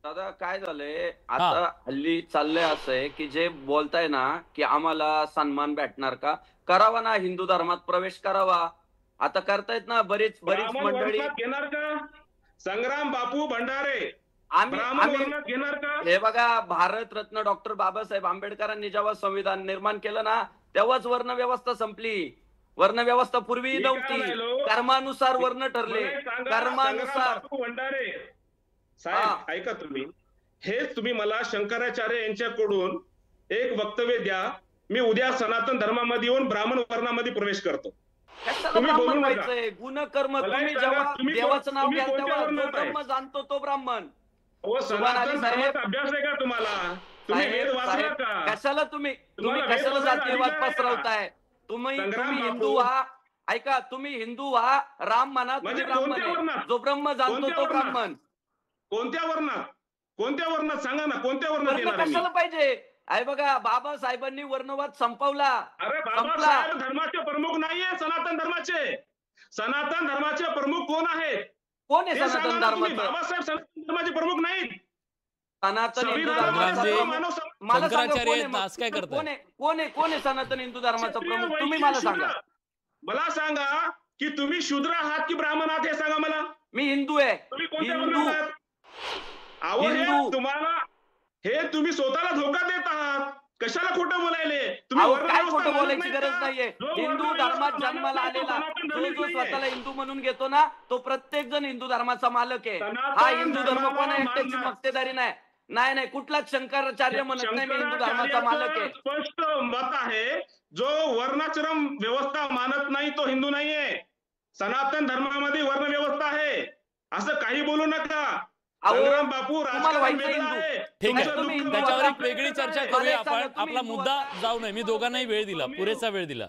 दादा काय झालंय हां. आता हल्ली चाललंय असं आहे की जे बोलताय ना की आम्हाला सन्मान भेटणार का करावा ना हिंदू धर्मात प्रवेश करावा आता करतायत ना बरीच बरीच ब्राह्मण मंडळी वर्णात घेणार का? संग्राम बापू भंडारे आम्ही ब्राह्मण आम्ही वर्णात घेणार का? हे बघा भारतरत्न डॉक्टर बाबासाहेब आंबेडकरांनी जेव्हा संविधान निर्माण केलं ना तेव्हाच वर्णव्यवस्था संपली वर्णव्यवस्था पूर्वी मी काय नव्हती म्हणायलो, कर्मानुसार वर्ण ठरले मला एक सांगा, संग्राम कर्मानुसार बापू भंडारे हा साहेब ऐका तुम्ही. हेच तुम्ही मला शंकराचार्य यांच्याकडून एक वक्तव्य द्या. मी उद्या सनातन धर्मामध्ये येऊन ब्राह्मण वर्णामध्ये प्रवेश करतो. कशाला तुम्ही ब्राह्मण बोलू नका. व्हायचंय गुणकर्म मला एक तुम्ही सांगा, जेव्हा देवाचं नाव तुम्ही घ्याल कोणत्या तेव्हा जो वर्णात आहे? ब्रह्म जाणतो तो ब्राह्मण हो, सुभान अली सनातन साहेब धर्माचा अभ्यास आहे का तुम्हाला? तुम्ही वेद साहेब वाचला साहेब का? कशाला तुम्ही तुम्ही तुम्हाला वेद कशाला वाचायचा जातीयवाद अधिकार आहे का? पसरवताय तुम्ही संग्राम तुम्ही बापू हिंदू व्हा ऐका तुम्ही हिंदू व्हा राम म्हणा तुम्ही म्हणजे ब्राह्मण कोणत्या आहे वर्णात? जो ब्रह्म जाणतो कोणत्या तो वर्णात? ब्राह्मण कोणत्या वर्णात? कोणत्या वर्णात सांगा ना, कोणत्या वर्णात वर्ण येणार आहे मी? कशाला पाहिजे आहे बघा बाबासाहेबांनी वर्णवाद संपवला अरे संपला बाबासाहेब धर्माचे प्रमुख नाहीये सनातन धर्माचे. सनातन धर्माचे प्रमुख कोण आहेत? कोण आहे हे सांगा सनातन ना तुम्ही. धर्माचं बाबासाहेब सनातन धर्माचे प्रमुख नाहीत. सनातन हिंदू संविधानामध्ये धर्माचा संग्रामजी, सर्व प्रमुख मानव मला सांगा शंकराचार्य कोण आहे आहेत ना, मग असं काय करताय? कोण आहे सनातन हिंदू धर्माचा क्षत्रिय, प्रमुख तुम्ही वैश्य, मला शूद्र. सांगा मला सांगा की तुम्ही शूद्र आहात की ब्राह्मण आहात हे सांगा मला. मी हिंदू आहे तुम्ही कोणत्या हिंदू वर्णात आहात? अहो हे हिंदू तुम्हाला हे तुम्ही स्वतःला धोका देत आहात. कशाला खोटं बोलायले? तुम्ही अहो काय वर्णव्यवस्था खोटं मानत बोलायची नाहीत गरज का? नाहीये जो हिंदू वर्णव्यवस्था धर्मात मानत जन्माला नाही तो आलेला सनातन जो धर्मीच जो स्वतःला नाहीये. हिंदू म्हणून घेतो ना तो प्रत्येक जण हिंदू धर्माचा मालक आहे हा सनातन हिंदू धर्म धर्माला कोणा एकट्याची मानणार मक्तेदारी नाही नाही नाही कुठलाच शंकराचार्य म्हणत नाही मी हिंदू धर्माचा मालक शंकराचार्याचं आहे स्पष्ट मत आहे, जो वर्णाश्रम व्यवस्था मानत नाही तो हिंदू नाहीये. सनातन धर्मामध्ये वर्ण व्यवस्था आहे. असं काही बोलू नका. अहो संग्राम बापू तुम्हाला राजकारण व्हायचं वेगळं हिंदू आहे. ठीक नाही आहे. तुमचं तुम्ही दुःख हिंदू त्याच्यावर आता एक वेगळी चर्चा वेगळं आहे. करूया मला एक सांगा आपण. तुम्ही आपला हिंदू मुद्दा आता जाऊ नये. मी दोघांनाही वेळ दिला. पुरेसा वेळ दिला.